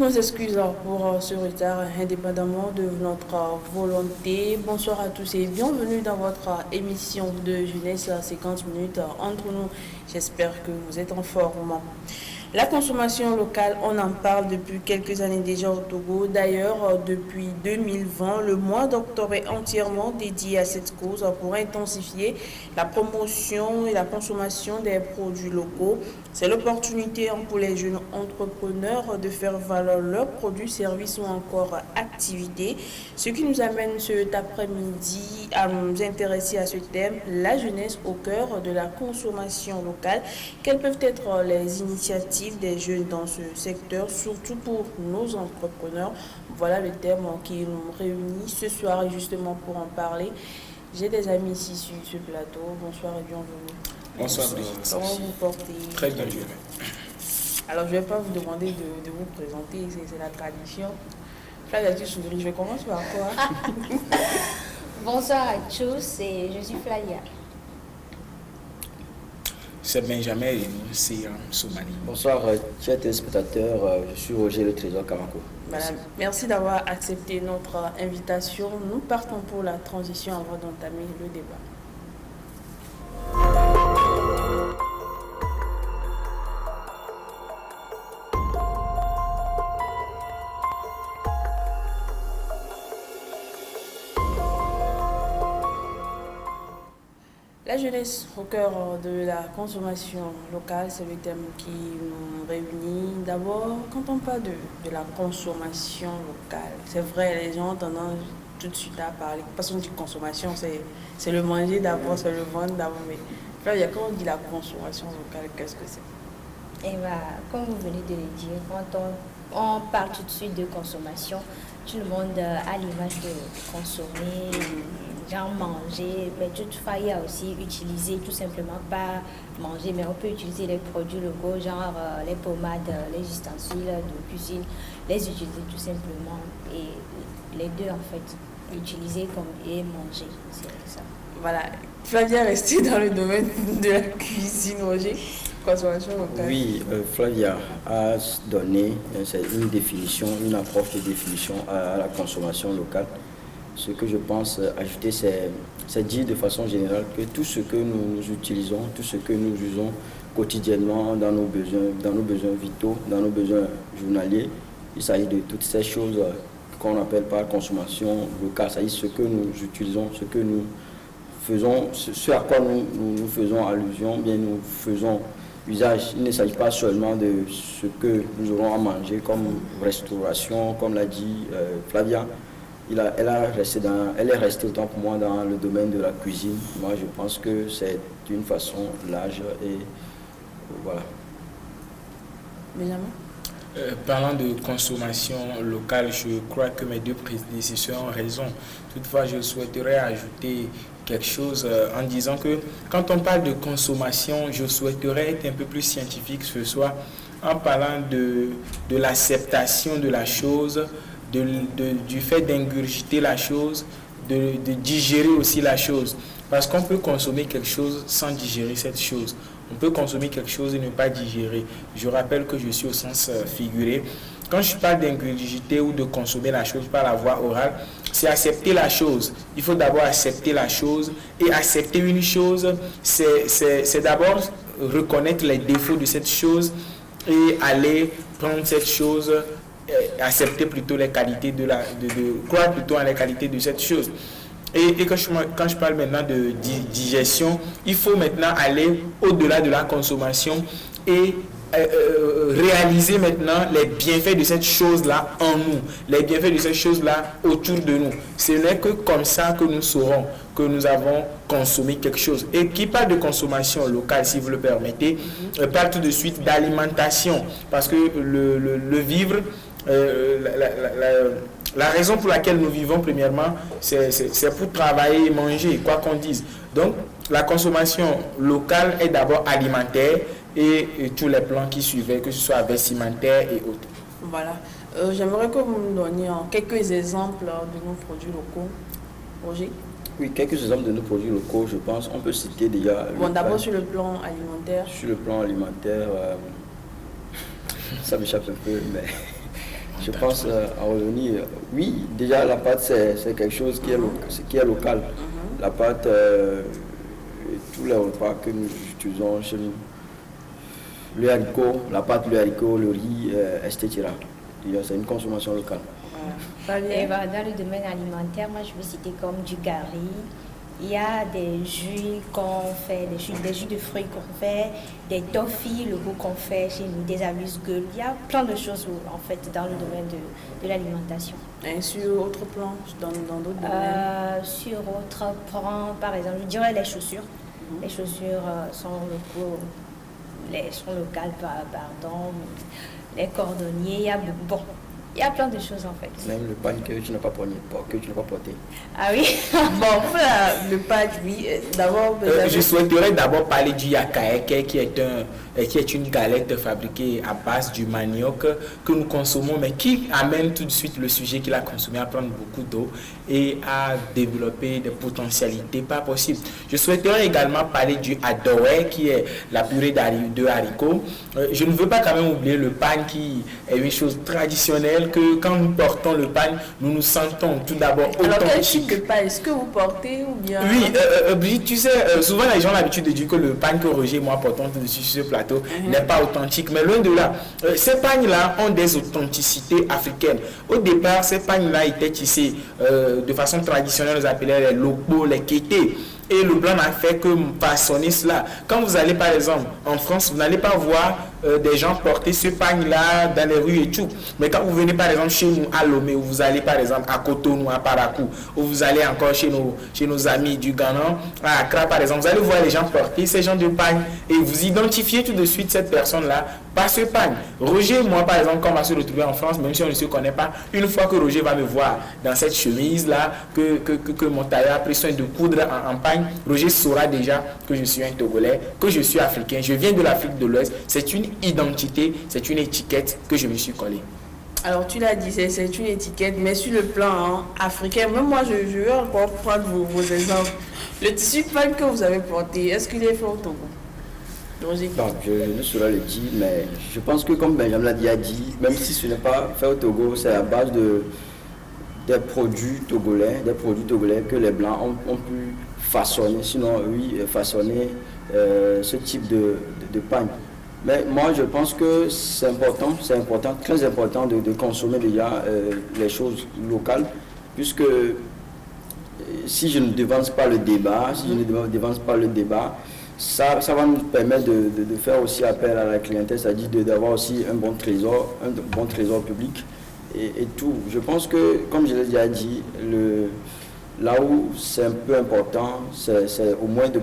nos excuses pour ce retard, indépendamment de notre volonté. Bonsoir à tous et bienvenue dans votre émission de jeunesse à 50 minutes entre nous. J'espère que vous êtes en forme. La consommation locale, on en parle depuis quelques années déjà au Togo. D'ailleurs, depuis 2020, le mois d'octobre est entièrement dédié à cette cause pour intensifier la promotion et la consommation des produits locaux. C'est l'opportunité pour les jeunes entrepreneurs de faire valoir leurs produits, services ou encore activités. Ce qui nous amène cet après-midi à nous intéresser à ce thème, la jeunesse au cœur de la consommation locale. Quelles peuvent être les initiatives des jeunes dans ce secteur, surtout pour nos entrepreneurs? Voilà le thème qui nous réunit ce soir et justement pour en parler, j'ai des amis ici sur ce plateau. Bonsoir et bienvenue. Bonsoir. Comment vous portez? Très bien, je vais. Alors, je ne vais pas vous demander de vous présenter, c'est la tradition. Flavia, tu souris, je commence par quoi? Bonsoir à tous, et je suis Flavia. C'est Benjamin et nous, c'est Soumani. Bonsoir, chers téléspectateurs, je suis Roger Le Trésor Kamako. Merci d'avoir accepté notre invitation. Nous partons pour la transition avant d'entamer le débat. La jeunesse au cœur de la consommation locale, c'est le thème qui nous réunit. D'abord, quand on parle de la consommation locale, c'est vrai, les gens ont tendance tout de suite à parler. Parce qu'on dit consommation, c'est le manger d'abord, c'est le vendre d'abord. Mais là, quand on dit la consommation locale, qu'est-ce que c'est? Et comme vous venez de le dire, quand on parle tout de suite de consommation, tout le monde a l'image de consommer, genre manger, mais toutefois il y a aussi utiliser, tout simplement pas manger, mais on peut utiliser les produits locaux, genre les pommades, les ustensiles de cuisine, les utiliser tout simplement, et les deux en fait, utiliser comme et manger, c'est ça. Voilà, Flavia restée dans le domaine de la cuisine, Roger. Consommation locale. Oui, Flavia a donné une définition, une approche de définition à la consommation locale. Ce que je pense ajouter, c'est dire de façon générale que tout ce que nous utilisons, tout ce que nous usons quotidiennement dans nos besoins vitaux, dans nos besoins journaliers, il s'agit de toutes ces choses qu'on appelle par consommation locale. C'est-à-dire ce que nous utilisons, ce que nous faisons, ce à quoi nous faisons allusion, bien nous faisons usage. Il ne s'agit pas seulement de ce que nous aurons à manger comme restauration, comme l'a dit Flavia. Elle est restée autant pour moi dans le domaine de la cuisine. Moi, je pense que c'est d'une façon large et voilà. Benjamin? Parlant de consommation locale, je crois que mes deux prédécesseurs ont raison. Toutefois, je souhaiterais ajouter quelque chose en disant que quand on parle de consommation, je souhaiterais être un peu plus scientifique ce soir en parlant de l'acceptation de la chose, du fait d'ingurgiter la chose, de digérer aussi la chose. Parce qu'on peut consommer quelque chose sans digérer cette chose. On peut consommer quelque chose et ne pas digérer. Je rappelle que je suis au sens figuré. Quand je parle d'ingurgiter ou de consommer la chose par la voie orale, c'est accepter la chose. Il faut d'abord accepter la chose. Et accepter une chose, c'est d'abord reconnaître les défauts de cette chose et aller prendre cette chose, accepter plutôt les qualités croire plutôt en les qualités de cette chose. Et quand je parle maintenant de digestion, il faut maintenant aller au-delà de la consommation et réaliser maintenant les bienfaits de cette chose-là en nous, les bienfaits de cette chose-là autour de nous. Ce n'est que comme ça que nous saurons que nous avons consommé quelque chose. Et qui parle de consommation locale, si vous le permettez, parle tout de suite d'alimentation, parce que le vivre, la raison pour laquelle nous vivons, premièrement, c'est pour travailler et manger, quoi qu'on dise. Donc, la consommation locale est d'abord alimentaire et tous les plans qui suivaient, que ce soit vestimentaire et autres. Voilà. J'aimerais que vous nous donniez quelques exemples de nos produits locaux. Roger? Oui, quelques exemples de nos produits locaux, je pense. On peut citer déjà... Bon, d'abord sur le plan alimentaire. Sur le plan alimentaire, ça m'échappe un peu, mais... Je pense à revenir. Oui, déjà la pâte c'est quelque chose qui est local. La pâte, tous les repas que nous utilisons chez nous, le haricot, la pâte, le haricot, le riz, etc. C'est une consommation locale. Et dans le domaine alimentaire, moi je veux citer comme du gari. Il y a des jus qu'on fait, des jus de fruits qu'on fait, des toffees, le goût qu'on fait chez nous, des amuse-gueules. Il y a plein de choses en fait dans le domaine de l'alimentation. Et sur autre plan, dans d'autres domaines Sur autre plan, par exemple, je dirais les chaussures. Les chaussures sont locales, pardon. Les cordonniers, il y a plein de choses en fait. Même le pain que tu n'as pas porté. Ah oui. Bon, le pain, oui. D'abord, je souhaiterais d'abord parler du yakaeke qui est une galette fabriquée à base du manioc que nous consommons, mais qui amène tout de suite le sujet qu'il a consommé à prendre beaucoup d'eau et à développer des potentialités pas possibles. Je souhaiterais également parler du adowe qui est la purée de haricots. Je ne veux pas quand même oublier le pain qui est une chose traditionnelle que quand nous portons le pain, nous nous sentons tout d'abord authentiques. Alors quel type de pain est-ce que vous portez ou bien... Oui, Brigitte, tu sais, souvent les gens ont l'habitude de dire que le pain que Roger et moi portons tout dessus sur ce plateau n'est pas authentique, mais loin de là. Ces pagnes-là ont des authenticités africaines. Au départ, ces pagnes-là étaient tissés de façon traditionnelle, on les appelait les locaux, les kétés. Et le blanc n'a fait que façonner cela. Quand vous allez par exemple en France, vous n'allez pas voir des gens porter ce pagne-là dans les rues et tout. Mais quand vous venez par exemple chez nous à Lomé, ou vous allez par exemple à Cotonou, à Parakou, ou vous allez encore chez nos amis du Ghana, à Accra par exemple, vous allez voir les gens porter ces gens de pagne et vous identifiez tout de suite cette personne-là par ce pagne. Roger, moi par exemple, quand on va se retrouver en France, même si on ne se connaît pas, une fois que Roger va me voir dans cette chemise-là, que mon tailleur a pris soin de coudre en pagne, Roger saura déjà que je suis un Togolais, que je suis africain, je viens de l'Afrique de l'Ouest. C'est une identité, c'est une étiquette que je me suis collée. Alors tu l'as dit, c'est une étiquette, mais sur le plan africain, même moi je vais encore prendre vos exemples. Le tissu de pagne que vous avez porté, est-ce qu'il est fait au Togo? Roger. Non, je ne saurais le dire, mais je pense que comme Benjamin l'a dit, même si ce n'est pas fait au Togo, c'est à base des produits togolais que les Blancs ont pu façonner, ce type de pagne. Mais moi, je pense que c'est important, très important de consommer déjà les choses locales, puisque si je ne devance pas le débat, ça va nous permettre de faire aussi appel à la clientèle, c'est-à-dire d'avoir aussi un bon trésor public et tout. Je pense que, comme je l'ai déjà dit, là où c'est un peu important, c'est au moins de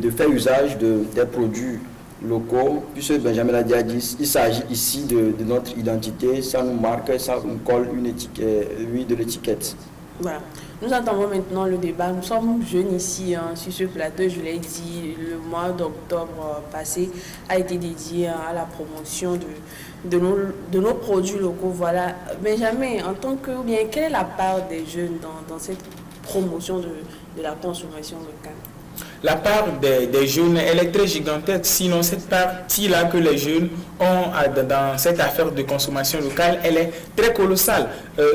faire usage des produits locaux, puisque Benjamin l'a déjà dit, il s'agit ici de notre identité, ça nous marque, ça nous colle une étiquette, de l'étiquette. Voilà. Nous attendons maintenant le débat. Nous sommes jeunes ici sur ce plateau. Je l'ai dit, le mois d'octobre passé a été dédié à la promotion de nos produits locaux. Voilà. Benjamin, quelle est la part des jeunes dans cette promotion de la consommation locale? La part des jeunes, elle est très gigantesque. Sinon, cette partie-là que les jeunes ont dans cette affaire de consommation locale, elle est très colossale.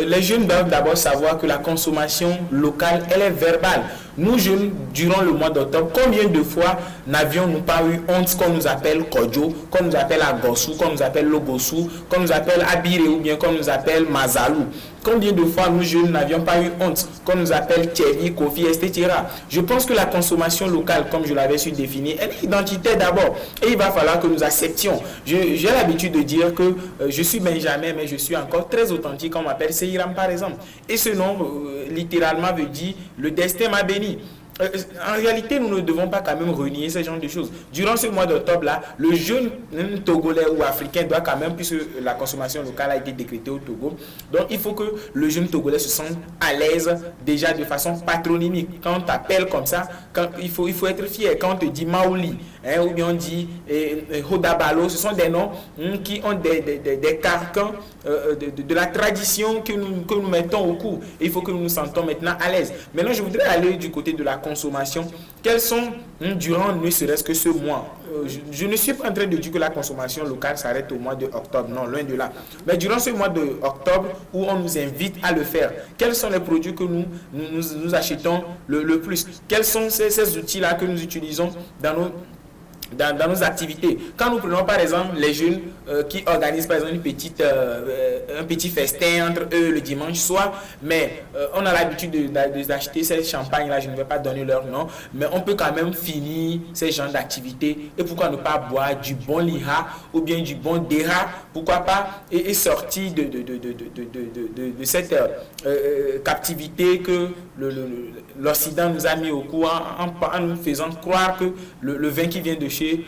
Les jeunes doivent d'abord savoir que la consommation locale, elle est verbale. Nous, jeunes, durant le mois d'octobre, combien de fois n'avions-nous pas eu honte qu'on nous appelle Kodjo, qu'on nous appelle Agossou, qu'on nous appelle Logossou, qu'on nous appelle Abiré ou bien qu'on nous appelle Mazalou? Combien de fois nous, jeunes, n'avions pas eu honte qu'on nous appelle Thierry, Kofi, etc. Je pense que la consommation locale, comme je l'avais su définir, elle est identitaire d'abord. Et il va falloir que nous acceptions. J'ai l'habitude de dire que je suis Benjamin, mais je suis encore très authentique. On m'appelle Seiram, par exemple. Et ce nom, littéralement, veut dire « le destin m'a béni ». En réalité, nous ne devons pas quand même renier ce genre de choses. Durant ce mois d'octobre-là, le jeune Togolais ou Africain doit quand même, puisque la consommation locale a été décrétée au Togo, donc il faut que le jeune Togolais se sente à l'aise déjà de façon patronymique. Quand on t'appelle comme ça, il faut être fier. Quand on te dit Maouli, ou bien on dit Hodabalo, ce sont des noms qui ont des carcans de la tradition que nous mettons au cou. Et il faut que nous nous sentons maintenant à l'aise. Maintenant, je voudrais aller du côté de la consommation. Quels sont, durant ne serait-ce que ce mois, je ne suis pas en train de dire que la consommation locale s'arrête au mois de octobre, non, loin de là. Mais durant ce mois de octobre, où on nous invite à le faire, quels sont les produits que nous achetons le plus? Quels sont ces outils-là que nous utilisons dans nos activités? Quand nous prenons par exemple les jeunes qui organisent par exemple un petit festin entre eux le dimanche soir, mais on a l'habitude d'acheter ces champagnes-là, je ne vais pas donner leur nom, mais on peut quand même finir ces genres d'activités. Et pourquoi ne pas boire du bon liha ou bien du bon dera? Pourquoi pas et sortir de cette captivité que l'Occident nous a mis au cou en nous faisant croire que le vin qui vient de chez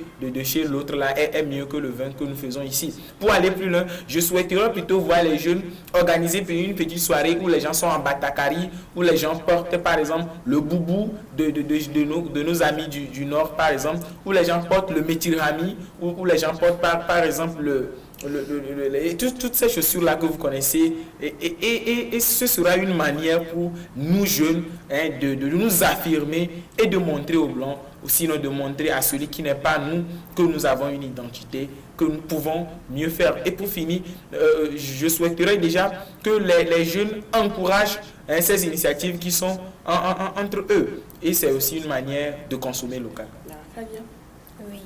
l'autre là est mieux que le vin que nous faisons ici. Pour aller plus loin, je souhaiterais plutôt voir les jeunes organiser une petite soirée où les gens sont en batakari, où les gens portent par exemple le boubou de nos amis du Nord par exemple, où les gens portent le metirami, où les gens portent par exemple toutes ces chaussures-là que vous connaissez, et ce sera une manière pour nous jeunes de nous affirmer et de montrer aux Blancs, ou sinon de montrer à celui qui n'est pas nous que nous avons une identité, que nous pouvons mieux faire. Et pour finir, je souhaiterais déjà que les jeunes encouragent ces initiatives qui sont entre eux. Et c'est aussi une manière de consommer local. Oui,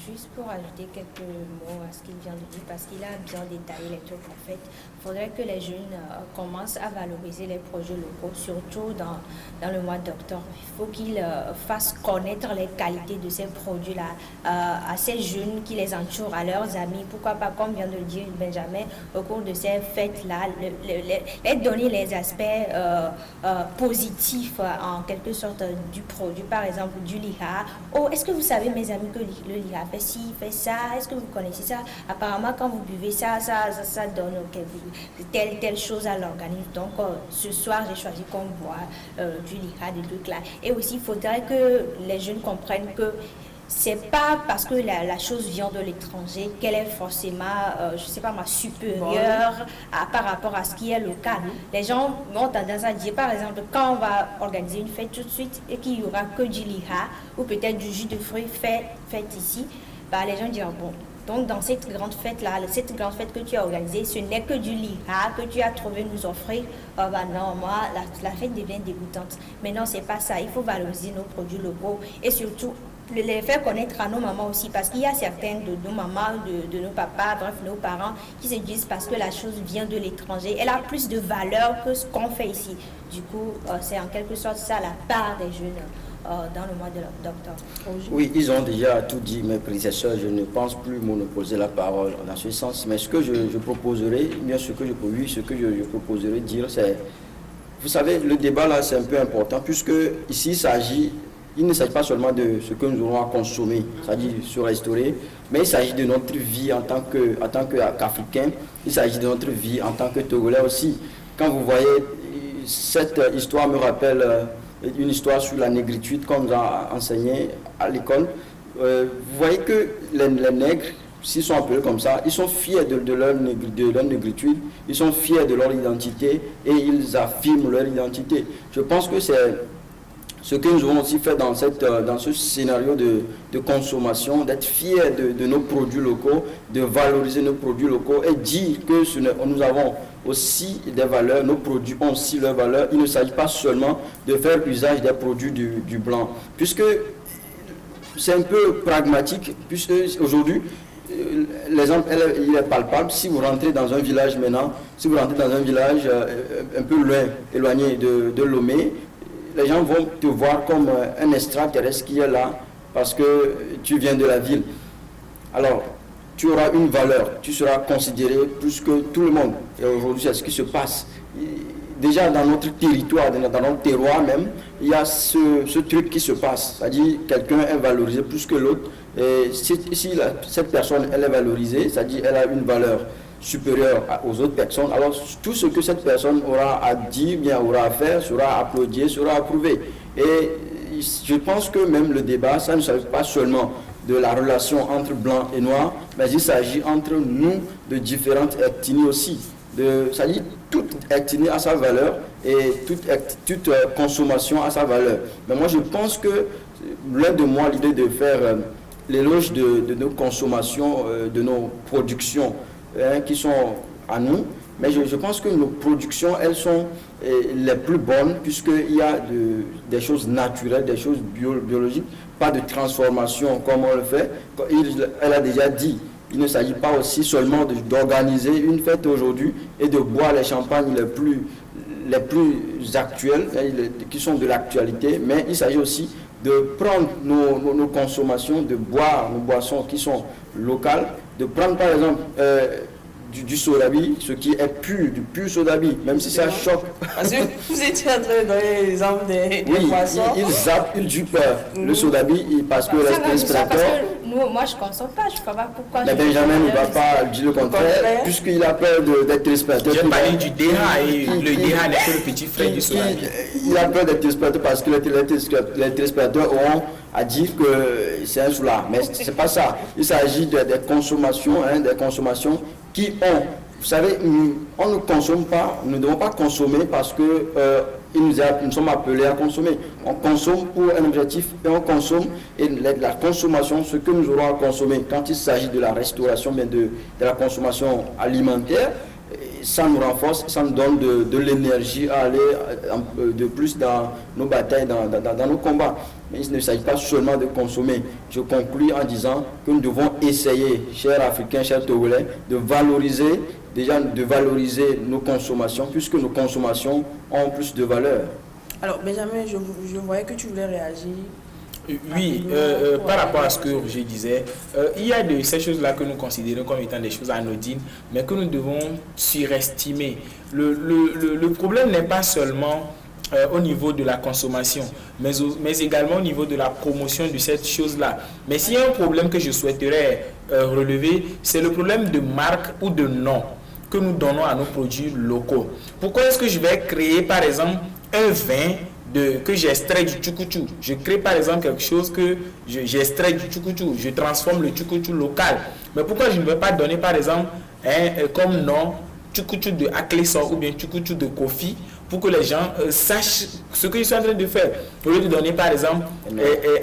juste pour ajouter quelques mots à ce qu'il vient de dire, parce qu'il a bien détaillé les trucs en fait. Il faudrait que les jeunes commencent à valoriser les projets locaux, surtout dans le mois d'octobre. Il faut qu'ils fassent connaître les qualités de ces produits-là à ces jeunes qui les entourent, à leurs amis. Pourquoi pas, comme vient de le dire Benjamin, au cours de ces fêtes-là, les donner les aspects positifs en quelque sorte du produit, par exemple du liha. Oh, est-ce que vous savez, mes amis, que le liha fait ci, fait ça? Est-ce que vous connaissez ça? Apparemment, quand vous buvez ça donne telle chose à l'organisme. Donc, ce soir, j'ai choisi qu'on boit du liha, des trucs là. Et aussi, il faudrait que les jeunes comprennent que c'est pas parce que la chose vient de l'étranger qu'elle est forcément, je sais pas moi, supérieure par rapport à ce qui est local. Les gens ont tendance à dire, par exemple, quand on va organiser une fête tout de suite et qu'il y aura que du liha ou peut-être du jus de fruits fait ici, bah, les gens diront, bon, donc dans cette grande fête-là, cette grande fête que tu as organisée, ce n'est que du liha que tu as trouvé nous offrir. Oh bah non, moi, la fête devient dégoûtante. Mais non, c'est pas ça. Il faut valoriser nos produits locaux et surtout les faire connaître à nos mamans aussi, parce qu'il y a certaines de nos mamans, de nos papas, bref, nos parents, qui se disent parce que la chose vient de l'étranger, elle a plus de valeur que ce qu'on fait ici. Du coup, c'est en quelque sorte ça la part des jeunes dans le mois d'octobre. Oui, ils ont déjà tout dit, mes prédécesseurs. Je ne pense plus monopoliser la parole dans ce sens. Mais ce que je proposerais, bien ce que je proposerais dire, c'est, vous savez, le débat là, c'est un peu important, puisque ici, il ne s'agit pas seulement de ce que nous aurons à consommer, c'est-à-dire se restaurer, mais il s'agit de notre vie en tant qu'Africains, il s'agit de notre vie en tant que Togolais aussi. Quand vous voyez, cette histoire me rappelle une histoire sur la négritude qu'on nous a enseigné à l'école. Vous voyez que les nègres, s'ils sont appelés comme ça, ils sont fiers de leur négritude, ils sont fiers de leur identité et ils affirment leur identité. Je pense que c'est ce que nous avons aussi fait dans ce scénario de consommation, d'être fiers de nos produits locaux, de valoriser nos produits locaux et dire que nous avons aussi des valeurs, nos produits ont aussi leurs valeurs. Il ne s'agit pas seulement de faire usage des produits du blanc, puisque c'est un peu pragmatique, puisque aujourd'hui, l'exemple il est palpable. Si vous rentrez dans un village maintenant, si vous rentrez dans un village un peu loin, éloigné de Lomé, les gens vont te voir comme un extraterrestre qui est là parce que tu viens de la ville. Alors, tu auras une valeur, tu seras considéré plus que tout le monde. Et aujourd'hui, c'est ce qui se passe. Déjà dans notre territoire, dans notre terroir même, il y a ce truc qui se passe. C'est-à-dire quelqu'un est valorisé plus que l'autre. Et si cette personne elle est valorisée, c'est-à-dire elle a une valeur supérieure aux autres personnes, alors tout ce que cette personne aura à dire, bien aura à faire, sera applaudi, sera approuvé. Et je pense que même le débat, ça ne s'agit pas seulement de la relation entre blanc et noir, mais il s'agit entre nous de différentes ethnies aussi. Ça dit toute ethnie a sa valeur et toute consommation a sa valeur. Mais moi je pense que l'un de moi l'idée de faire l'éloge de nos consommations, de nos productions qui sont à nous, mais je pense que nos productions elles sont les plus bonnes puisqu'il y a des choses naturelles, des choses biologiques, pas de transformation comme on le fait. Elle a déjà dit. Il ne s'agit pas aussi seulement d'organiser une fête aujourd'hui et de boire les champagnes les plus actuels, qui sont de l'actualité, mais il s'agit aussi de prendre nos consommations, de boire nos boissons qui sont locales, de prendre par exemple du sodabi, ce qui est pur, du pur sodabi, même si ça choque. Parce que vous étiez en train de donner l'exemple des boissons. Il jupe le sodabi parce que les téléspectateurs... Moi je ne consomme pas, je ne sais pas pourquoi. Mais Benjamin ne va pas dire le contraire, puisqu'il a peur d'être téléspectateur. J'ai parlé du DEHA et le DEHA n'est que le petit frère du sodabi. Il a peur d'être téléspectateur parce que les téléspectateurs auront à dire que c'est un soulard. Mais ce n'est pas ça. Il s'agit des consommations, des consommations qui ont... Vous savez, on ne consomme pas, nous ne devons pas consommer parce que nous sommes appelés à consommer. On consomme pour un objectif et on consomme, et la consommation, ce que nous aurons à consommer quand il s'agit de la restauration, mais de la consommation alimentaire, ça nous renforce, ça nous donne de l'énergie à aller de plus dans nos batailles, dans nos combats. Mais il ne s'agit pas seulement de consommer. Je conclus en disant que nous devons essayer, chers Africains, chers Togolais, de valoriser nos consommations, puisque nos consommations ont plus de valeur. Alors, Benjamin, je voyais que tu voulais réagir. Oui, par rapport à ce que je disais, il y a de ces choses-là que nous considérons comme étant des choses anodines, mais que nous devons surestimer. Le problème n'est pas seulement au niveau de la consommation, mais également au niveau de la promotion de cette chose-là. Mais s'il y a un problème que je souhaiterais relever, c'est le problème de marque ou de nom que nous donnons à nos produits locaux. Pourquoi est-ce que je vais créer, par exemple, un vin que j'extrais du tchoukoutchou? Je crée par exemple quelque chose que j'extrais du tchoukoutchou, je transforme le tchoukoutchou local. Mais pourquoi je ne vais pas donner par exemple comme nom tchoukoutchou de Aklesor ou bien tchoukoutchou de Kofi, pour que les gens sachent ce que je suis en train de faire. Au lieu de donner par exemple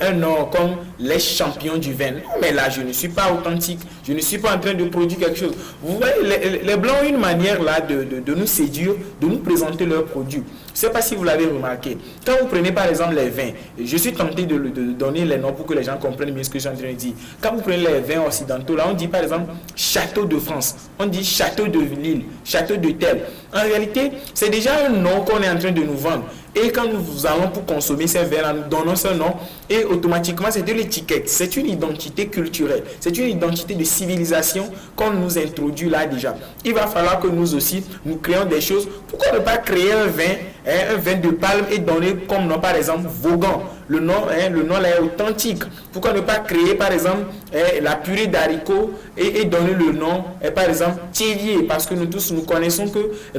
un nom comme les champions du vin. Non, mais là je ne suis pas authentique, je ne suis pas en train de produire quelque chose. Vous voyez, les Blancs ont une manière là de nous séduire, de nous présenter leurs produits. Je ne sais pas si vous l'avez remarqué. Quand vous prenez par exemple les vins, je suis tenté de donner les noms pour que les gens comprennent bien ce que je suis en train de dire. Quand vous prenez les vins occidentaux, là on dit par exemple Château de France, on dit Château de Lille, Château de tel. En réalité, c'est déjà un nom qu'on est en train de nous vendre. Et quand nous allons pour consommer ces vins-là, nous donnons ce nom et automatiquement c'est de l'étiquette. C'est une identité culturelle, c'est une identité de civilisation qu'on nous introduit là déjà. Il va falloir que nous aussi, nous créons des choses. Pourquoi ne pas créer un vin de palme et donner comme nom par exemple Vaughan? Le nom là est authentique. Pourquoi ne pas créer par exemple la purée d'haricots et donner le nom par exemple Thiévier? Parce que nous tous nous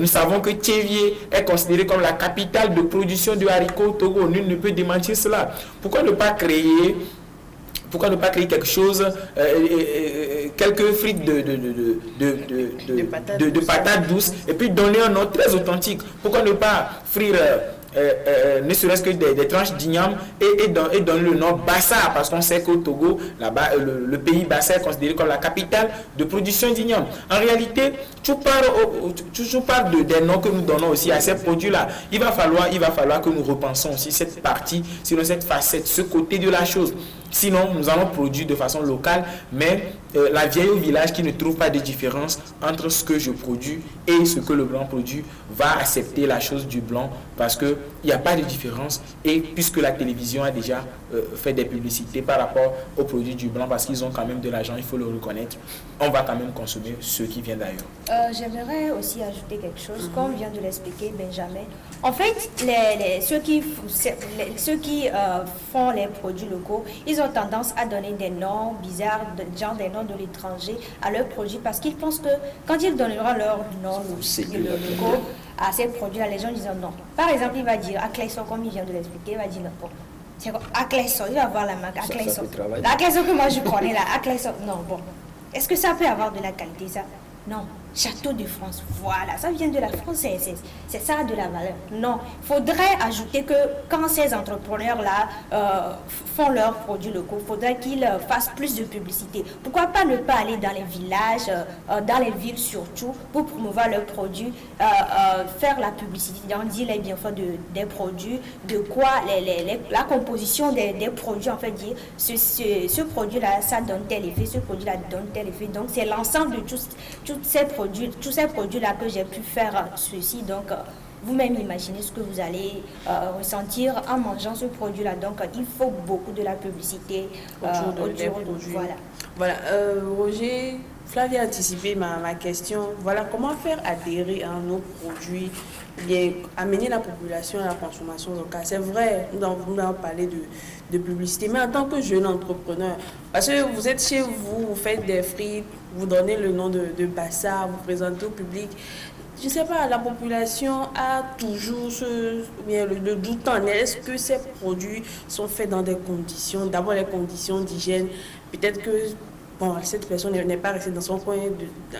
savons que Thiévier est considéré comme la capitale de production de haricots au Togo. Nul ne peut démentir cela. Pourquoi ne pas créer quelque chose, quelques frites de patates douces et puis donner un nom très authentique? Pourquoi ne pas frire ne serait-ce que des tranches d'igname et donner le nom Bassa, parce qu'on sait qu'au Togo, là-bas, le pays Bassa est considéré comme la capitale de production d'igname. En réalité, tu parles des noms que nous donnons aussi à ces produits-là. Il va falloir que nous repensons aussi cette partie, sinon cette facette, ce côté de la chose. Sinon, nous allons produire de façon locale, mais la vieille au village qui ne trouve pas de différence entre ce que je produis et ce que le blanc produit va accepter la chose du blanc parce qu'il n'y a pas de différence. Et puisque la télévision a déjà fait des publicités par rapport aux produits du blanc, parce qu'ils ont quand même de l'argent, il faut le reconnaître, on va quand même consommer ce qui vient d'ailleurs. J'aimerais aussi ajouter quelque chose, comme vient de l'expliquer Benjamin. En fait, ceux qui font les produits locaux, ils ont tendance à donner des noms bizarres, genre des noms de l'étranger à leurs produits, parce qu'ils pensent que quand ils donneront leur nom à ces produits-là, les gens disent non. Par exemple, il va dire à Clayson, comme il vient de l'expliquer, il va dire non. C'est quoi? Aclaiso, il va avoir la marque Aclaiso. peut travailler. Aclaiso que moi je connais là, Aclaiso. Non, bon. Est-ce que ça peut avoir de la qualité, ça? Non. Château de France, voilà, ça vient de la France, c'est ça de la valeur. Non, il faudrait ajouter que quand ces entrepreneurs-là font leurs produits locaux, il faudrait qu'ils fassent plus de publicité. Pourquoi pas ne pas aller dans les villages, dans les villes surtout, pour promouvoir leurs produits, faire la publicité, on dit les bienfaits des produits, de quoi la composition des produits, en fait, dire ce produit-là, ça donne tel effet, ce produit-là donne tel effet. Donc, c'est l'ensemble de tous ces produits-là que j'ai pu faire ceci. Donc, vous-même imaginez ce que vous allez ressentir en mangeant ce produit-là. Donc, il faut beaucoup de la publicité autour des produits. Voilà. Roger, Flavie a anticipé ma question. Voilà, comment faire adhérer à nos produits, bien amener la population à la consommation locale. C'est vrai, nous avons parlé de publicité, mais en tant que jeune entrepreneur, parce que vous êtes chez vous, vous faites des frites, vous donnez le nom de Bassa, vous présentez au public. Je ne sais pas, la population a toujours le doute en elle. Est-ce que ces produits sont faits dans des conditions, d'abord les conditions d'hygiène, peut-être que cette personne n'est pas restée dans son coin,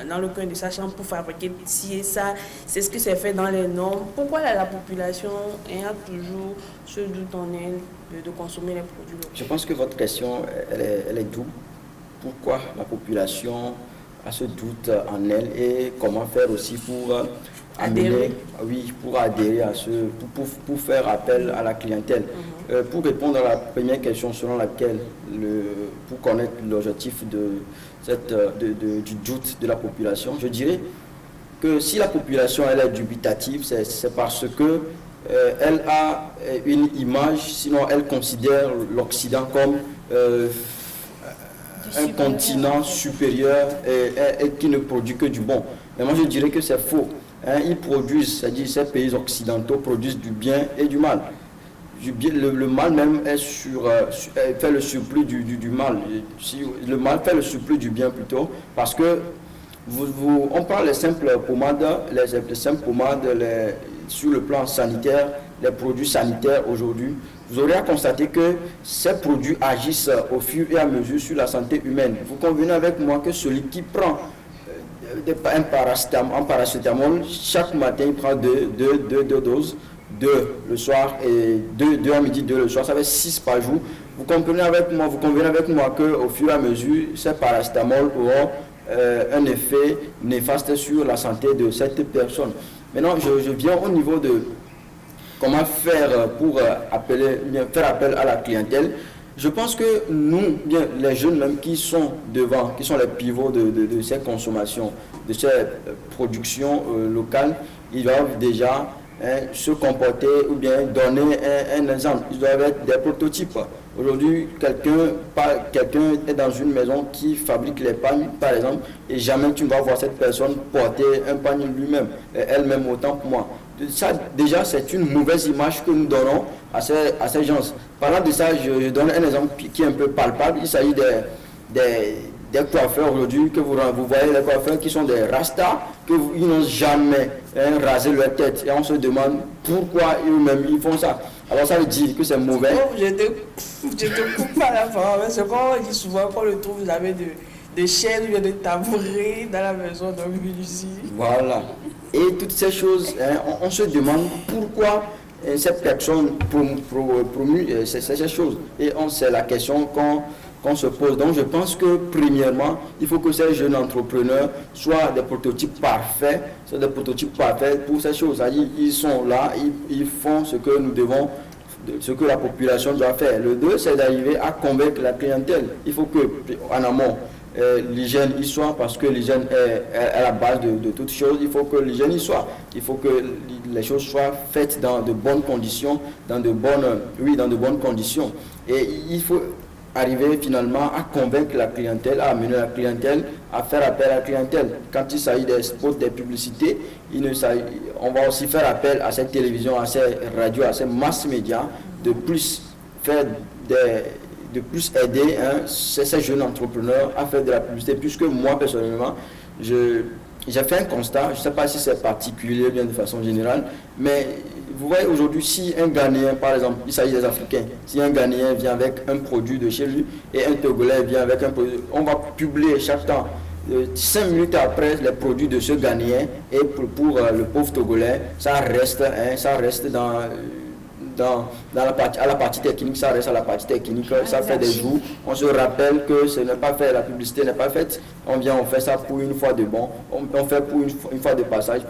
dans le coin de sa chambre pour fabriquer ci et ça. C'est ce que c'est fait dans les normes. Pourquoi la population a toujours ce doute en elle de consommer les produits locaux? Je pense que votre question, elle est double. Pourquoi la population a ce doute en elle et comment faire aussi pour adhérer. Pour adhérer à pour faire appel à la clientèle. Pour répondre à la première question selon laquelle, pour connaître l'objectif du doute de la population, je dirais que si la population elle est dubitative, c'est parce que elle a une image, sinon elle considère l'Occident comme un continent supérieur et qui ne produit que du bon. Mais moi je dirais que c'est faux. Ils produisent, c'est-à-dire ces pays occidentaux produisent du bien et du mal. Le mal même fait le surplus du mal. Le mal fait le surplus du bien plutôt, parce que on parle des simples pommades, sur le plan sanitaire, les produits sanitaires aujourd'hui. Vous aurez à constater que ces produits agissent au fur et à mesure sur la santé humaine. Vous convenez avec moi que celui qui prend un paracétamol, chaque matin il prend deux doses, 2 le soir et 2 à midi, 2 le soir, ça fait 6 par jour. Vous convenez avec moi qu'au fur et à mesure, ces paracétamol auront un effet néfaste sur la santé de cette personne. Maintenant, je viens au niveau de comment faire pour faire appel à la clientèle. Je pense que nous, bien les jeunes même qui sont devant, qui sont les pivots de ces consommations, de ces productions locales, ils doivent déjà se comporter ou bien donner un exemple. Ils doivent être des prototypes. Aujourd'hui, quelqu'un est dans une maison qui fabrique les pagnes, par exemple, et jamais tu ne vas voir cette personne porter un pagne lui-même, elle-même autant que moi. Ça, déjà, c'est une mauvaise image que nous donnons à ces gens. Parlant de ça, je donne un exemple qui est un peu palpable. Il s'agit des coiffeurs aujourd'hui, que vous voyez, les coiffeurs qui sont des rastas, ils n'ont jamais rasé leur tête. Et on se demande pourquoi eux-mêmes ils font ça. Alors ça veut dire que c'est mauvais. Je te coupe pas la parole, parce qu'on dit souvent qu'on le trouve, vous avez des chaises ou des tabourets dans la maison, donc ici. Voilà. Et toutes ces choses, on se demande pourquoi cette personne promue ces choses. Et c'est la question qu'on se pose. Donc je pense que premièrement, il faut que ces jeunes entrepreneurs soient des prototypes parfaits, pour ces choses. Ils sont là, ils font ce que nous devons, ce que la population doit faire. Le 2, c'est d'arriver à convaincre la clientèle. Il faut que en amont, l'hygiène y soit, parce que l'hygiène est la base de toutes choses. Il faut que l'hygiène y soit. Il faut que les choses soient faites dans de bonnes conditions, dans de bonnes conditions. Et il faut arriver finalement à convaincre la clientèle, à amener la clientèle, à faire appel à la clientèle. Quand il s'agit des spots, des publicités, on va aussi faire appel à cette télévision, à ces radios, à ces mass médias, de plus aider ces jeunes entrepreneurs à faire de la publicité, puisque moi personnellement, j'ai fait un constat, je ne sais pas si c'est particulier ou bien de façon générale, mais vous voyez aujourd'hui, si un Ghanéen, par exemple, il s'agit des Africains, si un Ghanéen vient avec un produit de chez lui et un Togolais vient avec un produit, on va publier chaque temps, 5 minutes après, les produits de ce Ghanéen, et pour le pauvre Togolais, ça reste à la partie technique, ça reste à la partie technique, ça fait des jours. On se rappelle que ce n'est pas fait, la publicité n'est pas faite. On fait ça pour une fois de bon, on fait pour une fois de passage,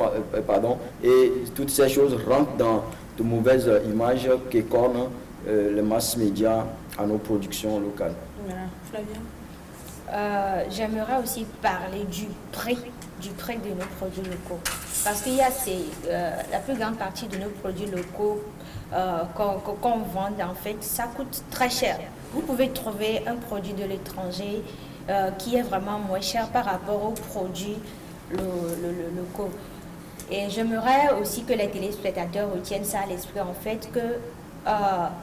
pardon, et toutes ces choses rentrent dans de mauvaises images qui écornent les masses médias à nos productions locales. Voilà. Flavia? J'aimerais aussi parler du prix de nos produits locaux. Parce qu'il y a la plus grande partie de nos produits locaux qu'on vend, en fait, ça coûte très cher. Vous pouvez trouver un produit de l'étranger qui est vraiment moins cher par rapport aux produits locaux. Et j'aimerais aussi que les téléspectateurs retiennent ça à l'esprit, en fait, que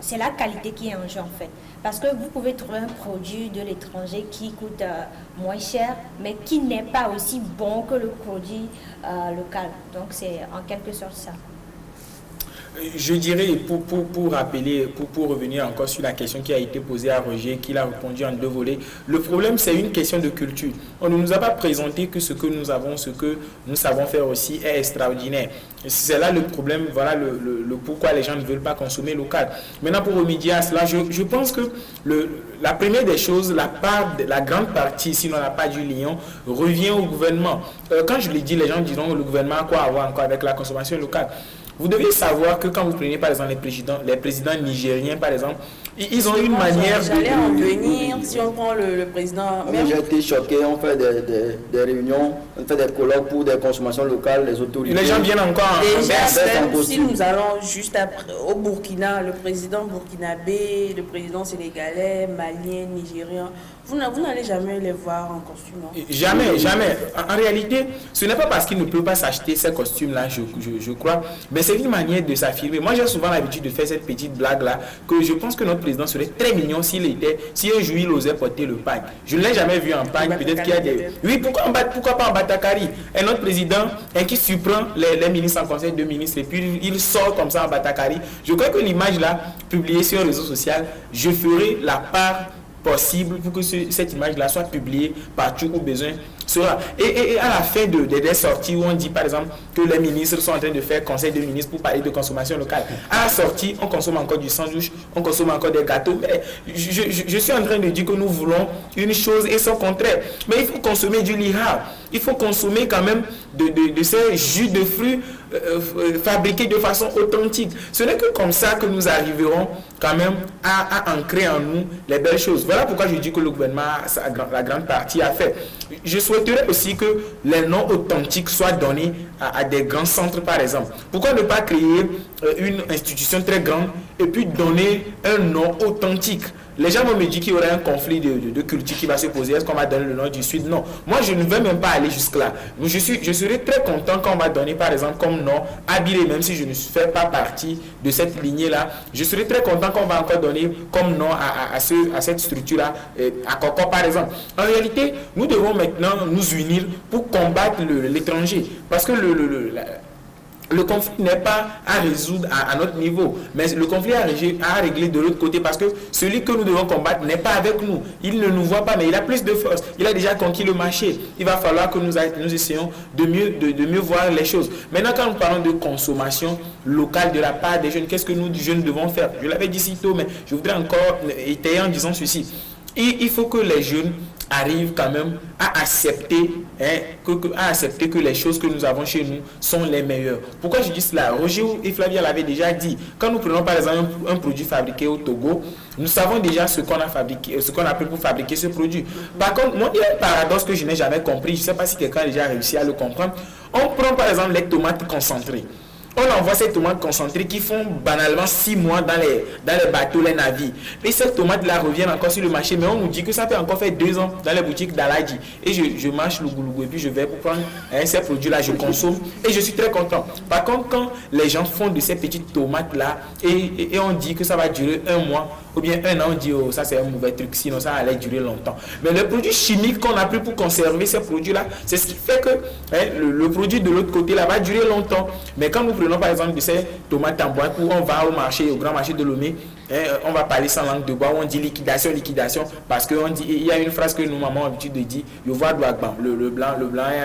c'est la qualité qui est en jeu, en fait. Parce que vous pouvez trouver un produit de l'étranger qui coûte moins cher, mais qui n'est pas aussi bon que le produit local. Donc c'est en quelque sorte ça. Je dirais, pour rappeler, pour revenir encore sur la question qui a été posée à Roger, qu'il a répondu en 2 volets, le problème c'est une question de culture. On ne nous a pas présenté que ce que nous avons, ce que nous savons faire aussi est extraordinaire. C'est là le problème, voilà le pourquoi les gens ne veulent pas consommer local. Maintenant, pour remédier à cela, je pense que la première des choses, la grande partie, sinon la part du lion, revient au gouvernement. Quand je l'ai dit, les gens diront le gouvernement a quoi avoir encore avec la consommation locale. Vous devez savoir que quand vous prenez par exemple les présidents nigériens par exemple, ils ont une manière J'allais en venir, si on prend le président... J'ai été choqué, on fait des réunions, on fait des colloques pour des consommations locales, les autorités... Les gens viennent encore même si nous allons juste après, au Burkina, le président burkinabé, le président sénégalais, malien, nigérien, vous n'allez jamais les voir en costume. Hein? Jamais. En réalité, ce n'est pas parce qu'il ne peut pas s'acheter ces costumes-là, je crois, mais c'est une manière de s'affirmer. Moi, j'ai souvent l'habitude de faire cette petite blague-là, que je pense que notre président serait très mignon si un jour il osait porter le pagne. Je ne l'ai jamais vu en pagne, peut-être qu'il y a des... Oui, pourquoi pas en Batakari? Et notre président qui surprend les ministres en conseil de ministres, et puis il sort comme ça en Batakari. Je crois que l'image-là, publiée sur un réseau social, je ferai la part possible pour que cette image-là soit publiée partout où besoin sera. Et à la fin des sorties où on dit par exemple que les ministres sont en train de faire conseil de ministres pour parler de consommation locale, à la sortie on consomme encore du sandwich, on consomme encore des gâteaux. Mais je suis en train de dire que nous voulons une chose et son contraire. Mais il faut consommer du liha, il faut consommer quand même de ces jus de fruits fabriqués de façon authentique. Ce n'est que comme ça que nous arriverons quand même à ancrer en nous les belles choses. Voilà pourquoi je dis que le gouvernement, la grande partie a fait. Je souhaiterais aussi que les noms authentiques soient donnés à des grands centres par exemple. Pourquoi ne pas créer une institution très grande et puis donner un nom authentique? Les gens vont me dire qu'il y aurait un conflit de culture qui va se poser. Est-ce qu'on va donner le nom du Sud? Non. Moi, je ne vais même pas aller jusque-là. Je serais très content quand on va donner, par exemple, comme nom Abilé, même si je ne fais pas partie de cette lignée-là. Je serais très content qu'on va encore donner comme nom à cette structure-là, à Coco, par exemple. En réalité, nous devons maintenant nous unir pour combattre l'étranger. Parce que le conflit n'est pas à résoudre à notre niveau, mais le conflit à régler de l'autre côté, parce que celui que nous devons combattre n'est pas avec nous. Il ne nous voit pas, mais il a plus de force. Il a déjà conquis le marché. Il va falloir que nous essayons de mieux voir les choses. Maintenant, quand nous parlons de consommation locale de la part des jeunes, qu'est-ce que nous, jeunes, devons faire? Je l'avais dit si tôt, mais je voudrais encore étayer en disant ceci. Il faut que les jeunes arrivent quand même à accepter, que les choses que nous avons chez nous sont les meilleures. Pourquoi je dis cela? Roger et Flavia l'avaient déjà dit. Quand nous prenons par exemple un produit fabriqué au Togo, nous savons déjà ce qu'on a fabriqué, ce qu'on a pris pour fabriquer ce produit. Par contre, moi, il y a un paradoxe que je n'ai jamais compris. Je ne sais pas si quelqu'un a déjà réussi à le comprendre. On prend par exemple les tomates concentrées. On envoie ces tomates concentrées qui font banalement 6 mois dans les bateaux, les navires. Et ces tomates-là reviennent encore sur le marché, mais on nous dit que ça peut encore faire 2 ans dans les boutiques d'Aladji. Et je marche le goulou et puis je vais pour prendre ces produits-là, je consomme et je suis très content. Par contre, quand les gens font de ces petites tomates-là et on dit que ça va durer 1 mois, ou bien un an, on dit oh, ça c'est un mauvais truc, sinon ça allait durer longtemps. Mais les produits chimiques qu'on a pris pour conserver ces produits-là, c'est ce qui fait que le produit de l'autre côté là va durer longtemps. Mais quand nous prenons par exemple de ces tomates en boîte, où on va au marché, au grand marché de Lomé, on va parler sans langue de bois, on dit liquidation, parce qu'on dit, il y a une phrase que nos mamans ont l'habitude de dire, le blanc,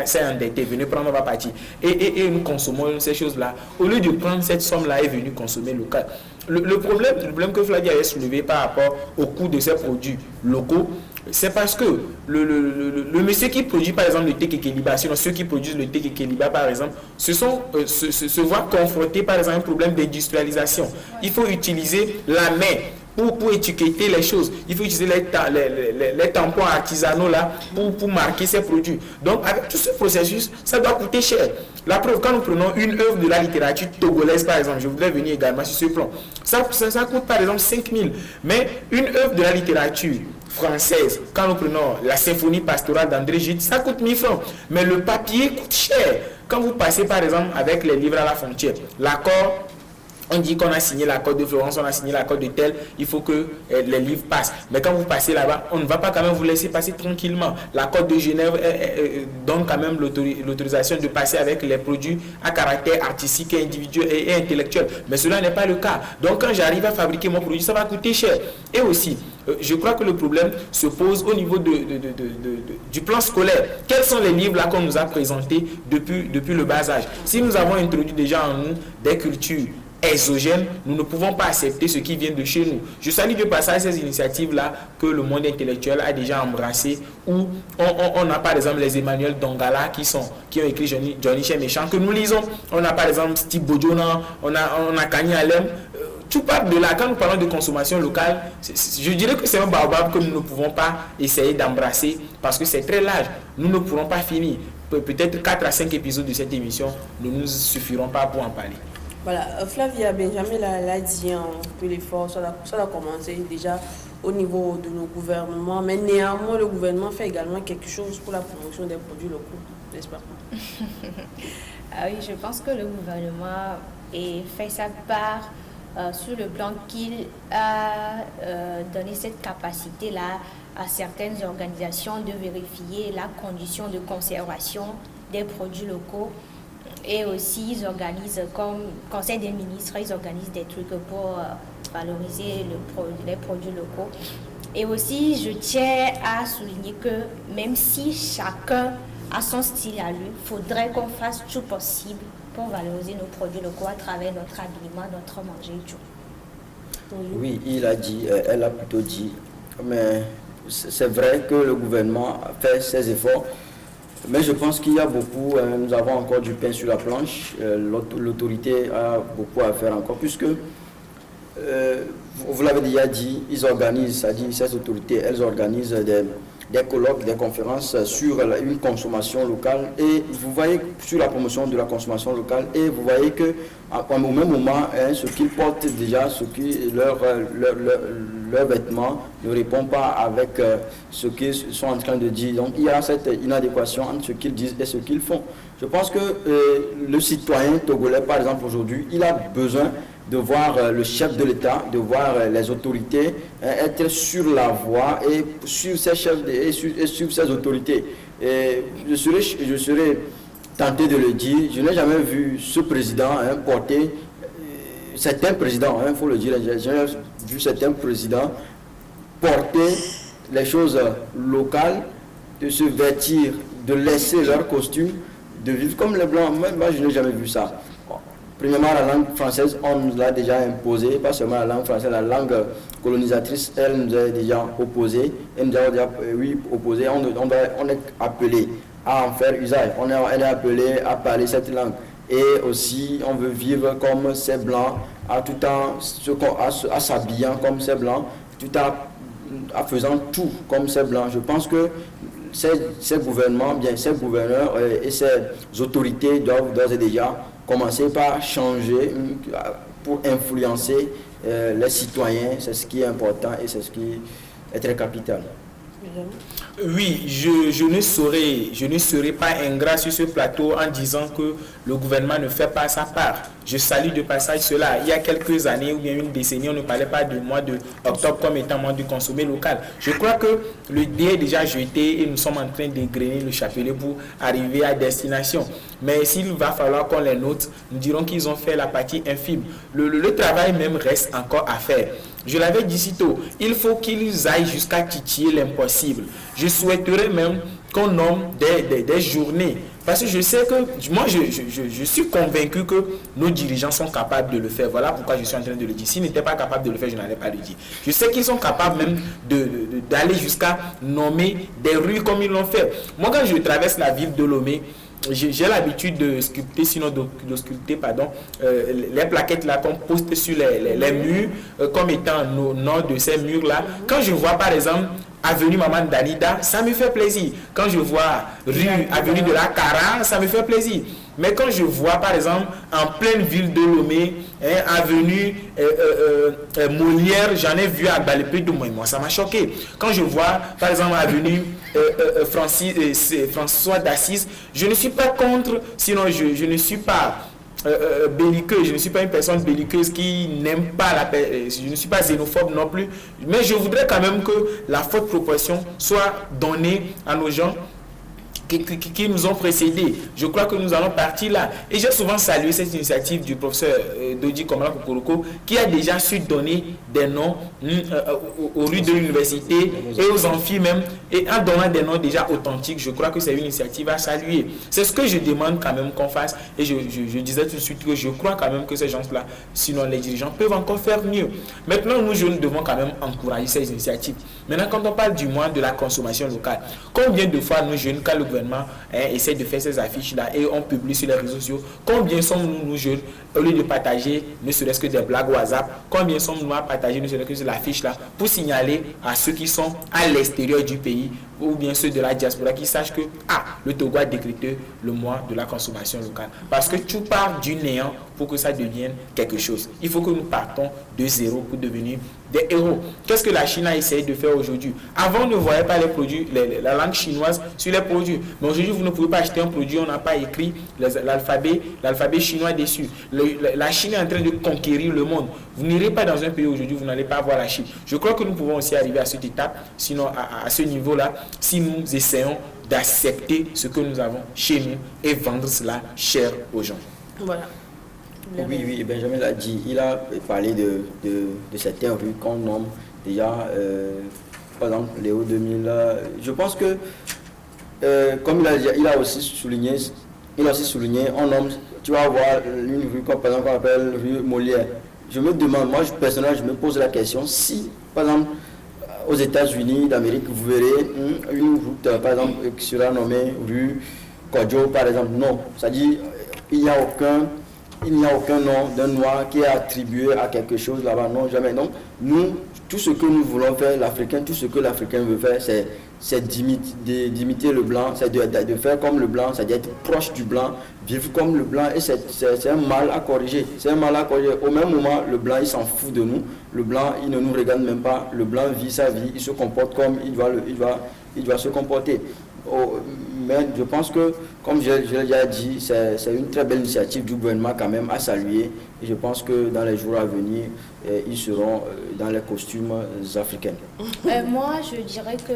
c'est endetté, venez prendre, on va partir. Et nous consommons ces choses-là. Au lieu de prendre cette somme-là et venir consommer local. Le problème que Flavie avait soulevé par rapport au coût de ces produits locaux, c'est parce que le monsieur qui produit par exemple le thé Kekeliba, sinon ceux qui produisent le thé Kekeliba par exemple, se voient confrontés par exemple à un problème d'industrialisation. Il faut utiliser la main pour étiqueter les choses. Il faut utiliser les tampons artisanaux là pour marquer ces produits. Donc avec tout ce processus, ça doit coûter cher. La preuve, quand nous prenons une œuvre de la littérature togolaise par exemple, je voudrais venir également sur ce plan, ça coûte par exemple 5 000. Mais une œuvre de la littérature française, quand nous prenons la symphonie pastorale d'André Gide, ça coûte 1000 francs. Mais le papier coûte cher. Quand vous passez par exemple avec les livres à la frontière, l'accord, on dit qu'on a signé l'accord de Florence, on a signé l'accord de tel, il faut que les livres passent. Mais quand vous passez là-bas, on ne va pas quand même vous laisser passer tranquillement. L'accord de Genève donne quand même l'autorisation de passer avec les produits à caractère artistique, individuel et intellectuel. Mais cela n'est pas le cas. Donc quand j'arrive à fabriquer mon produit, ça va coûter cher. Et aussi, je crois que le problème se pose au niveau du plan scolaire. Quels sont les livres là qu'on nous a présentés depuis le bas âge? Si nous avons introduit déjà en nous des cultures exogènes, nous ne pouvons pas accepter ce qui vient de chez nous. Je salue de passage ces initiatives-là que le monde intellectuel a déjà embrassées, où on a par exemple les Emmanuel Dongala qui ont écrit Johnny Chez Méchant, que nous lisons. On a par exemple Steve Bojona, on a Kanye Alem. Tout part de là. Quand nous parlons de consommation locale, je dirais que c'est un baobab que nous ne pouvons pas essayer d'embrasser parce que c'est très large. Nous ne pourrons pas finir. Peut-être 4 à 5 épisodes de cette émission ne nous suffiront pas pour en parler. Voilà, Flavia Benjamin l'a dit, que l'effort, ça doit commencer déjà au niveau de nos gouvernements, mais néanmoins, le gouvernement fait également quelque chose pour la promotion des produits locaux, n'est-ce pas? Ah oui, je pense que le gouvernement fait sa part sur le plan qu'il a donné cette capacité-là à certaines organisations de vérifier la condition de conservation des produits locaux. Et aussi, ils organisent, comme Conseil des ministres, ils organisent des trucs pour valoriser les produits locaux. Et aussi, je tiens à souligner que même si chacun a son style à lui, il faudrait qu'on fasse tout possible pour valoriser nos produits locaux à travers notre habillement, notre manger et tout. Oui, elle a plutôt dit, mais c'est vrai que le gouvernement fait ses efforts. Mais je pense qu'il y a beaucoup, nous avons encore du pain sur la planche, l'autorité a beaucoup à faire encore, puisque, vous l'avez déjà dit, ils organisent, c'est-à-dire ces autorités, elles organisent des colloques, des conférences sur une consommation locale, et vous voyez sur la promotion de la consommation locale, et vous voyez que au même moment, ce qu'ils portent déjà, leurs vêtements ne répond pas avec ce qu'ils sont en train de dire. Donc il y a cette inadéquation entre ce qu'ils disent et ce qu'ils font. Je pense que le citoyen togolais, par exemple, aujourd'hui, il a besoin de voir le chef de l'État, de voir les autorités être sur la voie et suivre ces chefs et suivre ces autorités. Et je serais tenté de le dire, je n'ai jamais vu ce président porter, certains présidents, il faut le dire, j'ai jamais vu certains présidents porter les choses locales, de se vêtir, de laisser leur costume, de vivre comme les Blancs. Moi, je n'ai jamais vu ça. Premièrement, la langue française, on nous l'a déjà imposée, pas seulement la langue française, la langue colonisatrice, elle nous a déjà opposée. Elle nous a déjà opposée. On est appelé à en faire usage. On est appelé à parler cette langue. Et aussi, on veut vivre comme ces Blancs, à s'habillant comme ces Blancs, tout en faisant tout comme ces Blancs. Je pense que ces gouvernements, ces gouverneurs et ces autorités doivent d'ores et déjà commencer par changer pour influencer les citoyens. C'est ce qui est important et c'est ce qui est très capital. Oui, je ne serai pas ingrat sur ce plateau en disant que le gouvernement ne fait pas sa part. Je salue de passage cela. Il y a quelques années ou bien une décennie, on ne parlait pas du mois de octobre comme étant mois du consommé local. Je crois que le dé est déjà jeté et nous sommes en train d'égrener le chapelet pour arriver à destination. Mais s'il va falloir qu'on les note, nous dirons qu'ils ont fait la partie infime. Le travail même reste encore à faire. Je l'avais dit si tôt, il faut qu'ils aillent jusqu'à titiller l'impossible. Je souhaiterais même qu'on nomme des journées. Parce que je sais que, moi je suis convaincu que nos dirigeants sont capables de le faire. Voilà pourquoi je suis en train de le dire. S'ils n'étaient pas capables de le faire, je n'allais pas le dire. Je sais qu'ils sont capables même d'aller jusqu'à nommer des rues comme ils l'ont fait. Moi, quand je traverse la ville de Lomé, j'ai l'habitude de sculpter, les plaquettes là qu'on poste sur les murs comme étant nos noms de ces murs là. Quand je vois par exemple avenue Maman Danida, ça me fait plaisir. Quand je vois avenue de la Cara, ça me fait plaisir. Mais quand je vois par exemple en pleine ville de Lomé, avenue Molière, j'en ai vu à Balepé de moi, ça m'a choqué. Quand je vois par exemple avenue François d'Assise, je ne suis pas contre, sinon je ne suis pas belliqueux, je ne suis pas une personne belliqueuse qui n'aime pas je ne suis pas xénophobe non plus, mais je voudrais quand même que la forte proportion soit donnée à nos gens qui nous ont précédés. Je crois que nous allons partir là. Et j'ai souvent salué cette initiative du professeur Dodi Komala Kokoroko qui a déjà su donner des noms aux rues de l'université et aux amphis même, et en donnant des noms déjà authentiques. Je crois que c'est une initiative à saluer. C'est ce que je demande quand même qu'on fasse. Et je disais tout de suite que je crois quand même que ces gens-là, sinon les dirigeants, peuvent encore faire mieux. Maintenant, nous jeunes devons quand même encourager ces initiatives. Maintenant, quand on parle du mois de la consommation locale, combien de fois nous jeunes, quand le gouvernement essaie de faire ces affiches-là et on publie sur les réseaux sociaux, combien sommes-nous, nous jeunes, au lieu de partager ne serait-ce que des blagues WhatsApp, combien sommes-nous à partager ne serait-ce que sur l'affiche-là pour signaler à ceux qui sont à l'extérieur du pays ou bien ceux de la diaspora qui sachent que le Togo a décrété le mois de la consommation locale. Parce que tout part du néant pour que ça devienne quelque chose. Il faut que nous partons de zéro pour devenir des héros. Qu'est-ce que la Chine a essayé de faire aujourd'hui? Avant, on ne voyait pas les produits, la langue chinoise sur les produits. Mais aujourd'hui, vous ne pouvez pas acheter un produit, on n'a pas écrit l'alphabet chinois dessus. La Chine est en train de conquérir le monde. Vous n'irez pas dans un pays aujourd'hui, vous n'allez pas voir la Chine. Je crois que nous pouvons aussi arriver à cette étape, sinon à ce niveau-là, si nous essayons d'accepter ce que nous avons chez nous et vendre cela cher aux gens. Voilà. Oui, Benjamin l'a dit. Il a parlé de certaines rues qu'on nomme déjà, par exemple, Léo 2000. Je pense que, comme il a aussi souligné, on nomme, tu vas avoir une rue comme par exemple qu'on appelle rue Molière. Je me demande, moi personnellement, je me pose la question, si par exemple aux États-Unis d'Amérique, vous verrez une route, par exemple, qui sera nommée rue Kodjo, par exemple, non. C'est-à-dire, il n'y a aucun nom d'un noir qui est attribué à quelque chose là-bas, non, jamais, non. Nous, tout ce que nous voulons faire, l'Africain, tout ce que l'Africain veut faire, c'est d'imiter le blanc, c'est de faire comme le blanc, c'est d'être proche du blanc, vivre comme le blanc, et c'est un mal à corriger. C'est un mal à corriger. Au même moment, le blanc, il s'en fout de nous. Le blanc, il ne nous regarde même pas. Le blanc vit sa vie, il se comporte comme il doit se comporter. Mais je pense que, comme je l'ai déjà dit, c'est une très belle initiative du gouvernement quand même à saluer. Et je pense que dans les jours à venir, ils seront dans les costumes africains. Moi, je dirais que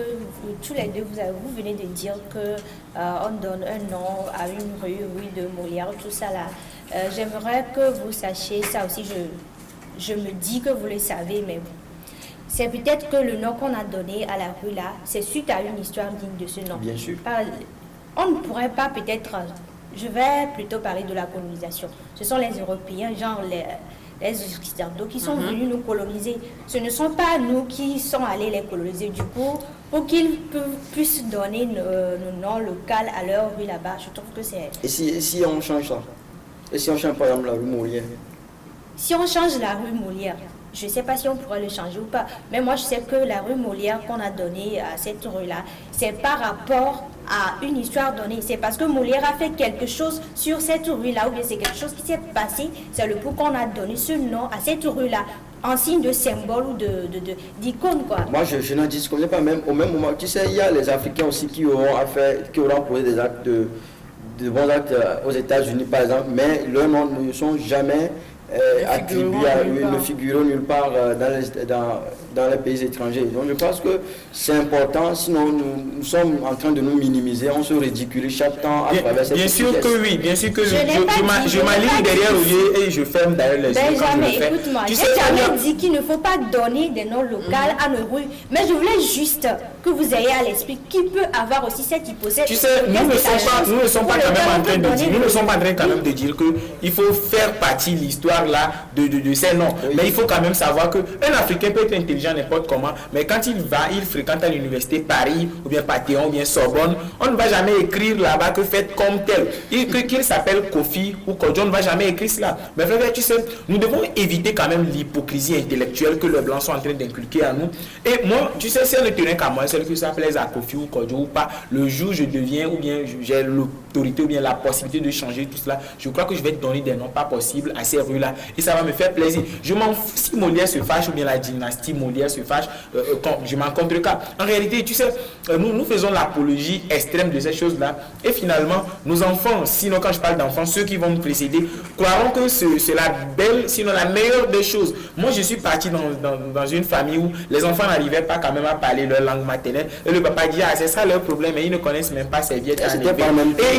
tous les deux, vous venez de dire qu'on donne un nom à une rue de Molière, tout ça là. J'aimerais que vous sachiez ça aussi. Je me dis que vous le savez, mais c'est peut-être que le nom qu'on a donné à la rue là, c'est suite à une histoire digne de ce nom. Bien sûr. On ne pourrait pas peut-être, je vais plutôt parler de la colonisation. Ce sont les Européens, genre les Occidentaux qui sont venus nous coloniser. Ce ne sont pas nous qui sommes allés les coloniser. Du coup, pour qu'ils puissent donner nos noms locaux à leur rue là-bas, je trouve que c'est... Et si on change ça? Et si on change par exemple la rue Molière? Si on change la rue Molière, je ne sais pas si on pourrait le changer ou pas, mais moi je sais que la rue Molière qu'on a donnée à cette rue-là, c'est par rapport à une histoire donnée. C'est parce que Molière a fait quelque chose sur cette rue-là, ou bien c'est quelque chose qui s'est passé, c'est le coup qu'on a donné ce nom à cette rue-là. en signe de symbole ou d'icône, quoi. Moi, je n'en disconnais pas, même au même moment. Tu sais, il y a les Africains aussi qui auront posé des actes de bons actes aux États-Unis, par exemple, mais leurs noms ne sont jamais attribués, ne figurent nulle part dans les pays étrangers. Donc je pense que c'est important, sinon nous sommes en train de nous minimiser, on se ridiculise chaque temps à travers cette Bien sûr que oui, bien sûr que je m'aligne derrière Olivier et je ferme d'ailleurs les yeux quand je le fais. Écoute-moi, j'ai jamais dit qu'il ne faut pas donner des noms locaux à nos rues, mais je voulais juste que vous ayez à l'esprit qui peut avoir aussi cette hypothèse. Tu sais, nous ne sommes pas quand même en train de dire, nous ne sommes pas en train quand même de dire qu'il faut faire partie de l'histoire là de ces noms. Oui. Mais il faut quand même savoir qu'un Africain peut être intelligent n'importe comment, mais quand il fréquente à l'université Paris, ou bien Panthéon, ou bien Sorbonne, on ne va jamais écrire là-bas que faites comme tel. Qu'il s'appelle Kofi ou Kodjo, on ne va jamais écrire cela. Mais frère, tu sais, nous devons éviter quand même l'hypocrisie intellectuelle que les Blancs sont en train d'inculquer à nous. Et moi, tu sais, si on ne tenait qu'à moi, celle que ça plaise à Kofi ou Kodjo ou pas, le jour où je deviens, ou bien j'ai l'autorité, ou bien la possibilité de changer tout cela, je crois que je vais te donner des noms pas possibles à ces rues-là. Et ça va me faire plaisir. Je m'en fous si Molière se fâche, ou bien la dynastie Molière se fâche, je m'en contrecarre. En réalité, tu sais, nous faisons l'apologie extrême de ces choses-là. Et finalement, nos enfants, sinon quand je parle d'enfants, ceux qui vont nous précéder, croiront que c'est la belle, sinon la meilleure des choses. Moi, je suis parti dans une famille où les enfants n'arrivaient pas quand même à parler leur langue maternelle. Et le papa dit, ah, c'est ça leur problème, et ils ne connaissent même pas serviette à enlever.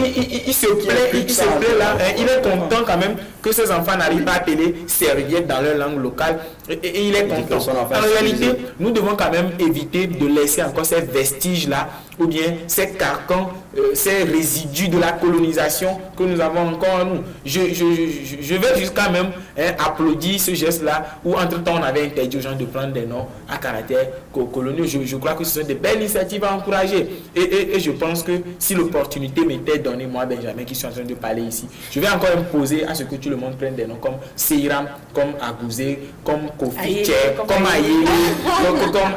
Et il se plaît là, il est content quand même que ces enfants n'arrivent pas à appeler serviette dans leur langue locale. Et il est content. En réalité, nous devons quand même éviter de laisser encore ces vestiges-là, ou bien ces carcans, ces résidus de la colonisation que nous avons encore en nous. Je vais jusqu'à même applaudir ce geste-là, où entre-temps on avait interdit aux gens de prendre des noms à caractère coloniaux. Je crois que ce sont des belles initiatives à encourager. Et je pense que si l'opportunité m'était donnée, moi, Benjamin, qui suis en train de parler ici, je vais encore imposer à ce que tout le monde prenne des noms comme Seiram, comme Agouzé, comme Kofi Tché, comme Ayeli, comme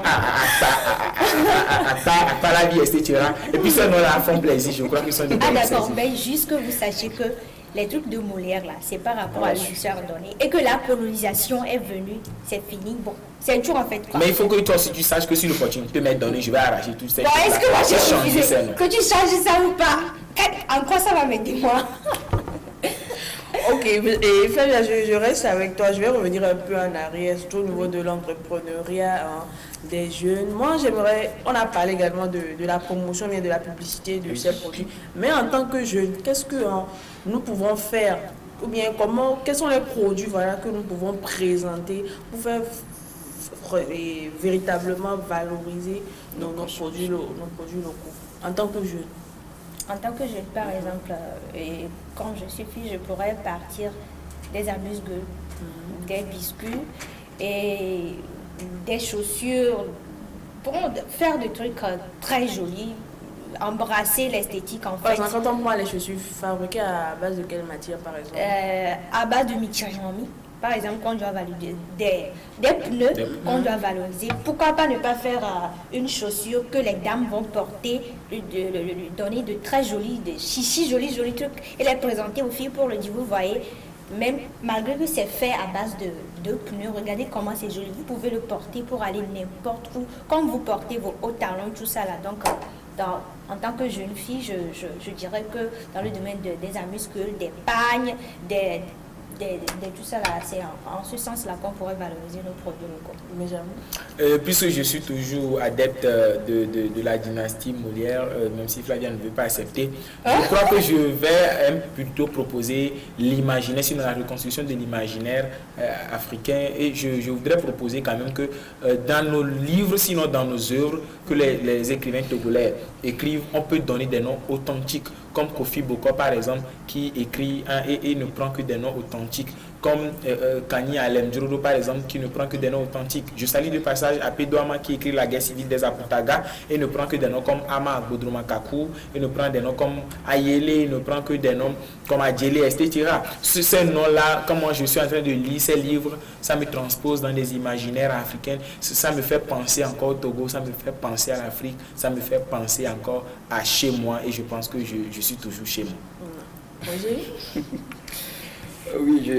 Atalabi, etc. Et puis ces noms-là font plaisir, je crois qu'ils sont des belles initiatives. D'accord, mais juste que vous sachiez que les trucs de Molière là, c'est par rapport à l'histoire donnée et que la colonisation est venue, c'est fini. Bon, c'est toujours en fait quoi. Mais il faut que toi aussi tu saches que si l'opportunité m'est donnée, je vais arracher tout ça. Bon, est-ce que moi j'ai refusé que tu changes ça ou pas? En quoi ça va m'aider moi? Ok, et Flavia, je reste avec toi. Je vais revenir un peu en arrière, surtout au niveau de l'entrepreneuriat des jeunes. Moi, on a parlé également de la promotion, bien de la publicité de ces produits. Mais en tant que jeune, qu'est-ce que nous pouvons faire? Ou bien quels sont les produits que nous pouvons présenter pour faire véritablement valoriser nos produits locaux en tant que jeune? En tant que jeune, par exemple, et quand je suis fille, je pourrais partir des amuse-gueules, des biscuits et des chaussures pour faire des trucs très jolis, embrasser l'esthétique en fait. Par exemple, quand on prend les chaussures fabriquées à base de quelle matière, par exemple? À base de michirami. Par exemple, qu'on doit valider des pneus qu'on doit valoriser. Pourquoi pas ne pas faire une chaussure que les dames vont porter, lui donner de très jolis, de chichi jolis trucs et les présenter aux filles pour le dire, vous voyez, même malgré que c'est fait à base de pneus, regardez comment c'est joli. Vous pouvez le porter pour aller n'importe où, comme vous portez vos hauts talons, tout ça là. Donc, en tant que jeune fille, je dirais que dans le domaine des amuse-gueules, des pagnes, tout ça là, c'est en ce sens-là qu'on pourrait valoriser nos produits locaux. Puisque je suis toujours adepte de la dynastie Molière, même si Flavia ne veut pas accepter, je crois que je vais plutôt proposer l'imaginaire, sinon la reconstruction de l'imaginaire africain. Et je voudrais proposer quand même que dans nos livres, sinon dans nos œuvres, que les écrivains togolais écrivent, on peut donner des noms authentiques, comme Kofi Boko par exemple, qui écrit et ne prend que des noms authentiques, comme Kani Alemdjoro par exemple, qui ne prend que des noms authentiques. Je salue de passage à Pedouama qui écrit la guerre civile des Aputaga et ne prend que des noms comme Ama Bodromakakou, et ne prend des noms comme Ayele, ne prend que des noms comme Adjele, etc. Ces noms-là, comme moi je suis en train de lire ces livres, ça me transpose dans des imaginaires africains, ça me fait penser encore au Togo, ça me fait penser à l'Afrique, ça me fait penser encore à chez moi, et je pense que je suis toujours chez moi. Oui,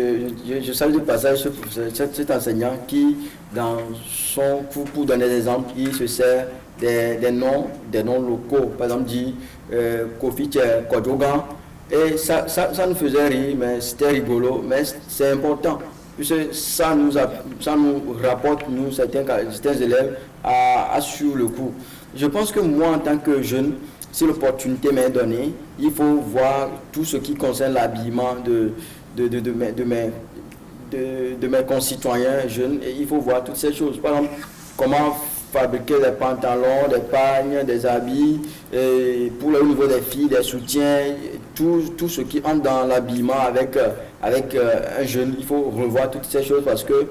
je salue de passage cet enseignant qui, dans son cours, pour donner des exemples, il se sert des noms locaux. Par exemple, dit Kofi Kodjogan. Et ça nous faisait rire, mais c'était rigolo, mais c'est important. Puisque ça nous rapporte, nous, certains élèves, à suivre le cours. Je pense que moi, en tant que jeune, si l'opportunité m'est donnée, il faut voir tout ce qui concerne l'habillement de mes concitoyens jeunes, et il faut voir toutes ces choses. Par exemple, comment fabriquer des pantalons, des pagnes, des habits, et pour le niveau des filles, des soutiens, tout ce qui entre dans l'habillement avec un jeune. Il faut revoir toutes ces choses parce que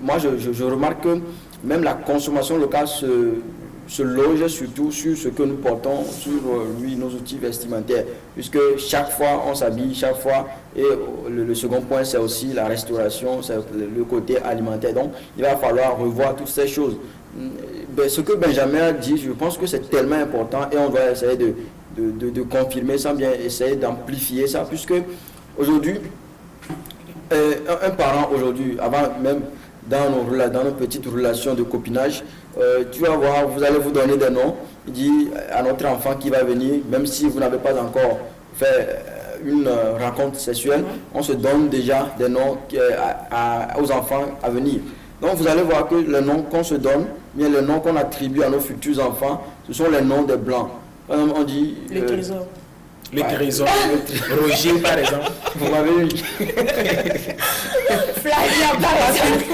moi je remarque que même la consommation locale se loge surtout sur ce que nous portons, sur nos outils vestimentaires, puisque chaque fois on s'habille, chaque fois, et le second point c'est aussi la restauration, c'est le côté alimentaire. Donc il va falloir revoir toutes ces choses. Ce que Benjamin a dit, je pense que c'est tellement important et on doit essayer de confirmer ça, bien essayer d'amplifier ça, puisque aujourd'hui, un parent aujourd'hui, avant même dans nos petites relations de copinage, tu vas voir, vous allez vous donner des noms, il dit à notre enfant qui va venir, même si vous n'avez pas encore fait une rencontre sexuelle, on se donne déjà des noms aux enfants à venir. Donc vous allez voir que les noms qu'on se donne, bien les noms qu'on attribue à nos futurs enfants, ce sont les noms des blancs. Par exemple, on dit... Les trésors. Les trésors. Roger, par exemple. Vous m'avez eu. Flavia, par exemple.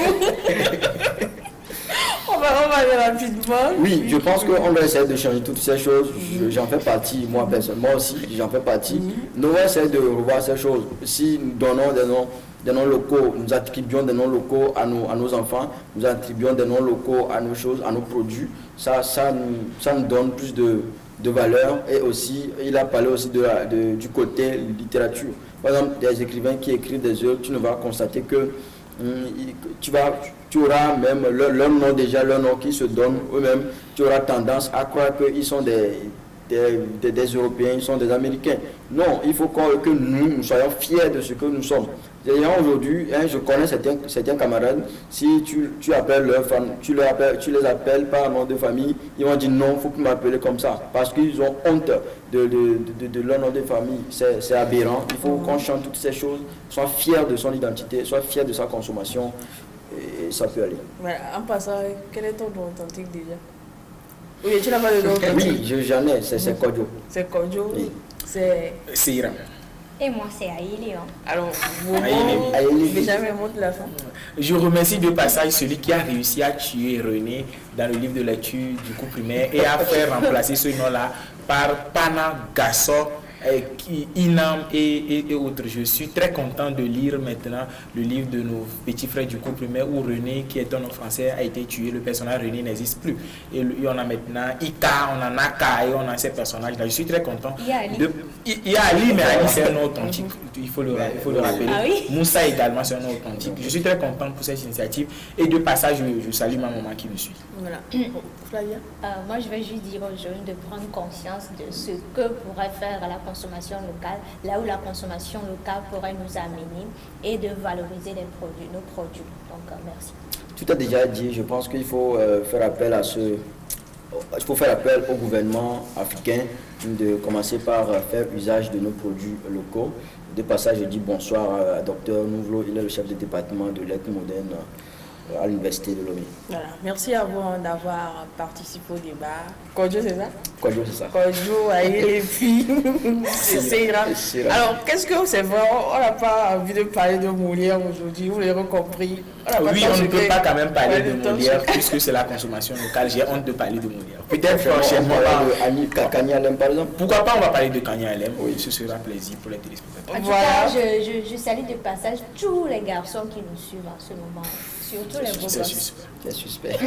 On va aller rapidement. Oui, je pense qu'on va essayer de changer toutes ces choses. J'en fais partie, moi personnellement aussi, j'en fais partie. Nous allons essayer de revoir ces choses. Si nous donnons des noms locaux, nous attribuons des noms locaux à nos enfants, nous attribuons des noms locaux à nos choses, à nos produits, ça nous donne plus de valeur. Et aussi, il a parlé aussi du côté littérature. Par exemple, des écrivains qui écrivent des œuvres, tu ne vas constater que tu auras même leur nom déjà, leur nom qui se donne eux-mêmes, tu auras tendance à croire qu'ils sont des Européens, ils sont des Américains. Non, il faut que nous soyons fiers de ce que nous sommes. D'ailleurs, aujourd'hui, je connais certains camarades, si tu appelles leurs femmes, tu les appelles par nom de famille, ils vont dire non, il faut que vous m'appelez comme ça, parce qu'ils ont honte de leur nom de famille. C'est aberrant. Il faut qu'on chante toutes ces choses, soit fier de son identité, soit fier de sa consommation, et ça peut aller. Voilà, en passant, quel est ton nom authentique déjà? Oui, tu n'as pas de nom authentique? Oui, j'en ai, c'est Kodjo. C'est Kodjo? Oui. C'est Ira. Et moi, c'est Aïli. Alors, Aïli. Benjamin montre la fin. Je remercie de passage celui qui a réussi à tuer René dans le livre de lecture du cours primaire et à faire remplacer ce nom-là par Pana Gasso, Inam et autres. Je suis très content de lire maintenant le livre de nos petits frères du cours primaire où René, qui est un nom français, a été tué. Le personnage René n'existe plus. Et on a maintenant Ika, on a Naka et on a ces personnages-là. Je suis très content. Il y a Ali, mais Ali c'est un nom authentique. Il faut le rappeler. Ah oui? Moussa également c'est un nom authentique. Je suis très content pour cette initiative. Et de passage, je salue ma maman qui me suit. Voilà. Flavia? Moi, je vais juste dire aux jeunes de prendre conscience de ce que pourrait faire la consommation locale, là où la consommation locale pourrait nous amener, et de valoriser nos produits. Donc, merci. Tout a déjà dit, je pense qu'il faut faire appel au gouvernement africain de commencer par faire usage de nos produits locaux. De passage, je dis bonsoir à Dr Nouvlo, il est le chef de département de lettres modernes à l'université de Lomé. Voilà. Merci à vous d'avoir participé au débat. Kodjo, c'est ça? Kodjo, c'est ça. Kodjo, et puis c'est grave. Alors, qu'est-ce que c'est vrai? On n'a pas envie de parler de Molière aujourd'hui, vous l'avez compris. Oui, on ne peut pas quand même parler de Molière puisque c'est la consommation locale. J'ai honte de parler de Molière. Peut-être prochainement. Kanye Alem, par exemple. Pourquoi pas, on va parler de Kanye Alem. Oui, ce sera plaisir pour les téléspectateurs. En tout cas, je salue de passage tous les garçons qui nous suivent en ce moment. Surtout les beaux gosses. C'est suspect.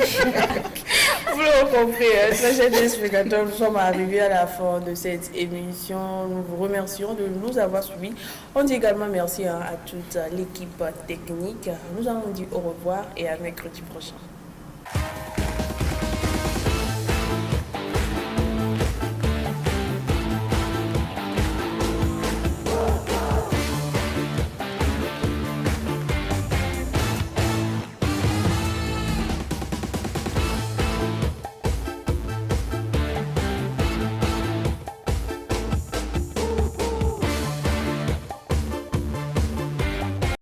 Vous l'avez compris, très chers téléspectateurs, nous sommes arrivés à la fin de cette émission. Nous vous remercions de nous avoir suivis. On dit également merci à toute l'équipe technique. Nous allons dire au revoir et à mercredi prochain.